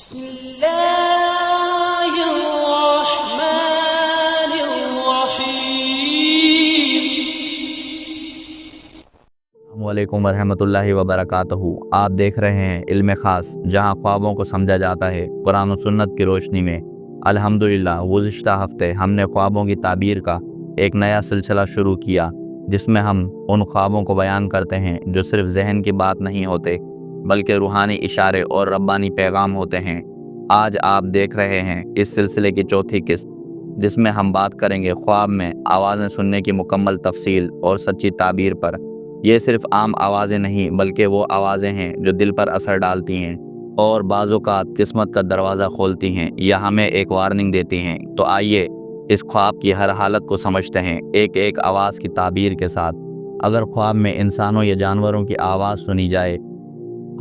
بسم الله الرحمن الرحيم۔ وعلیکم ورحمۃ اللہ وبرکاتہ۔ آپ دیکھ رہے ہیں علم خاص، جہاں خوابوں کو سمجھا جاتا ہے قرآن و سنت کی روشنی میں۔ الحمدللہ گزشتہ ہفتے ہم نے خوابوں کی تعبیر کا ایک نیا سلسلہ شروع کیا، جس میں ہم ان خوابوں کو بیان کرتے ہیں جو صرف ذہن کی بات نہیں ہوتے، بلکہ روحانی اشارے اور ربانی پیغام ہوتے ہیں۔ آج آپ دیکھ رہے ہیں اس سلسلے کی چوتھی قسط، جس میں ہم بات کریں گے خواب میں آوازیں سننے کی مکمل تفصیل اور سچی تعبیر پر۔ یہ صرف عام آوازیں نہیں، بلکہ وہ آوازیں ہیں جو دل پر اثر ڈالتی ہیں اور بعض اوقات قسمت کا دروازہ کھولتی ہیں یا ہمیں ایک وارننگ دیتی ہیں۔ تو آئیے اس خواب کی ہر حالت کو سمجھتے ہیں، ایک ایک آواز کی تعبیر کے ساتھ۔ اگر خواب میں انسانوں یا جانوروں کی آواز سنی جائے،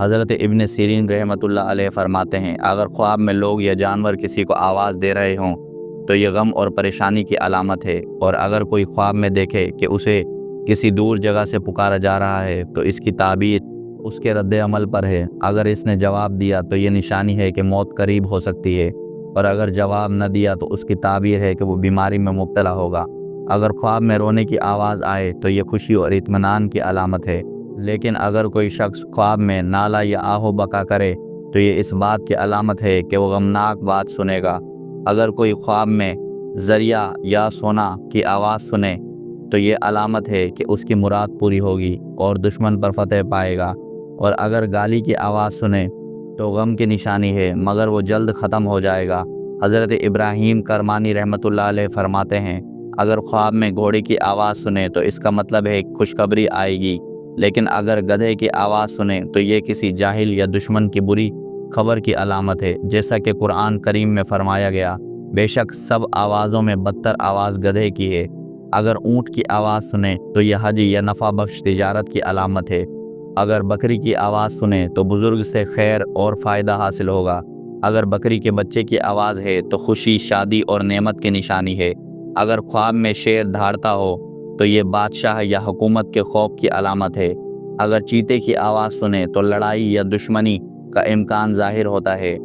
حضرت ابن سیرین رحمۃ اللہ علیہ فرماتے ہیں، اگر خواب میں لوگ یا جانور کسی کو آواز دے رہے ہوں تو یہ غم اور پریشانی کی علامت ہے، اور اگر کوئی خواب میں دیکھے کہ اسے کسی دور جگہ سے پکارا جا رہا ہے تو اس کی تعبیر اس کے رد عمل پر ہے۔ اگر اس نے جواب دیا تو یہ نشانی ہے کہ موت قریب ہو سکتی ہے، اور اگر جواب نہ دیا تو اس کی تعبیر ہے کہ وہ بیماری میں مبتلا ہوگا۔ اگر خواب میں رونے کی آواز آئے تو یہ خوشی اور اطمینان کی علامت ہے، لیکن اگر کوئی شخص خواب میں نالا یا آہ و بکا کرے تو یہ اس بات کی علامت ہے کہ وہ غمناک بات سنے گا۔ اگر کوئی خواب میں ذریعہ یا سونا کی آواز سنے تو یہ علامت ہے کہ اس کی مراد پوری ہوگی اور دشمن پر فتح پائے گا، اور اگر گالی کی آواز سنے تو غم کی نشانی ہے، مگر وہ جلد ختم ہو جائے گا۔ حضرت ابراہیم کرمانی رحمۃ اللہ علیہ فرماتے ہیں، اگر خواب میں گھوڑے کی آواز سنے تو اس کا مطلب ہے خوشخبری آئے گی، لیکن اگر گدھے کی آواز سنے تو یہ کسی جاہل یا دشمن کی بری خبر کی علامت ہے، جیسا کہ قرآن کریم میں فرمایا گیا، بے شک سب آوازوں میں بدتر آواز گدھے کی ہے۔ اگر اونٹ کی آواز سنے تو یہ حج یا نفع بخش تجارت کی علامت ہے۔ اگر بکری کی آواز سنے تو بزرگ سے خیر اور فائدہ حاصل ہوگا۔ اگر بکری کے بچے کی آواز ہے تو خوشی، شادی اور نعمت کی نشانی ہے۔ اگر خواب میں شیر دھاڑتا ہو تو یہ بادشاہ یا حکومت کے خوف کی علامت ہے۔ اگر چیتے کی آواز سنے تو لڑائی یا دشمنی کا امکان ظاہر ہوتا ہے۔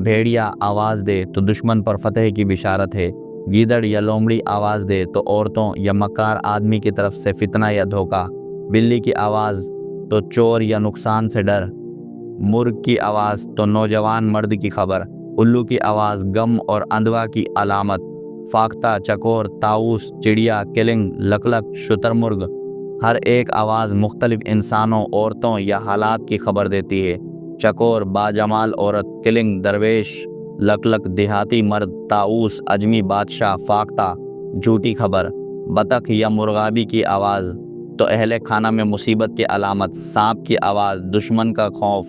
بھیڑیا آواز دے تو دشمن پر فتح کی بشارت ہے۔ گیدڑ یا لومڑی آواز دے تو عورتوں یا مکار آدمی کی طرف سے فتنہ یا دھوکہ۔ بلی کی آواز تو چور یا نقصان سے ڈر۔ مرغ کی آواز تو نوجوان مرد کی خبر۔ الو کی آواز غم اور اندوہ کی علامت۔ فاختہ، چکور، طاؤس، چڑیا، کلنگ، لکلک، شتر مرغ، ہر ایک آواز مختلف انسانوں، عورتوں یا حالات کی خبر دیتی ہے۔ چکور باجمال عورت، کلنگ درویش، لکلک دیہاتی مرد، طاؤس اجمی بادشاہ، فاختہ جھوٹی خبر۔ بطخ یا مرغابی کی آواز تو اہل خانہ میں مصیبت کی علامت۔ سانپ کی آواز دشمن کا خوف۔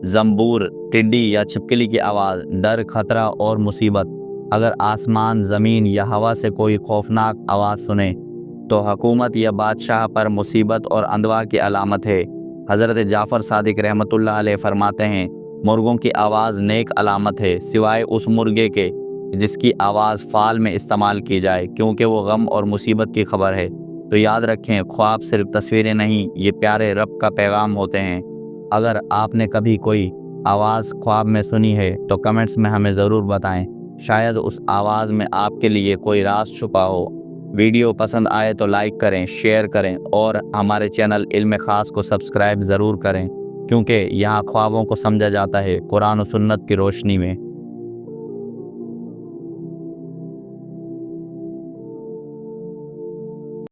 زنبور، ٹڈی یا چھپکلی کی آواز ڈر، خطرہ اور مصیبت۔ اگر آسمان، زمین یا ہوا سے کوئی خوفناک آواز سنے تو حکومت یا بادشاہ پر مصیبت اور اندوہ کی علامت ہے۔ حضرت جعفر صادق رحمۃ اللہ علیہ فرماتے ہیں، مرغوں کی آواز نیک علامت ہے، سوائے اس مرغے کے جس کی آواز فال میں استعمال کی جائے، کیونکہ وہ غم اور مصیبت کی خبر ہے۔ تو یاد رکھیں، خواب صرف تصویریں نہیں، یہ پیارے رب کا پیغام ہوتے ہیں۔ اگر آپ نے کبھی کوئی آواز خواب میں سنی ہے تو کمنٹس میں ہمیں ضرور بتائیں، شاید اس آواز میں آپ کے لیے کوئی راز چھپا ہو۔ ویڈیو پسند آئے تو لائک کریں، شیئر کریں، اور ہمارے چینل علم خاص کو سبسکرائب ضرور کریں، کیونکہ یہاں خوابوں کو سمجھا جاتا ہے قرآن و سنت کی روشنی میں۔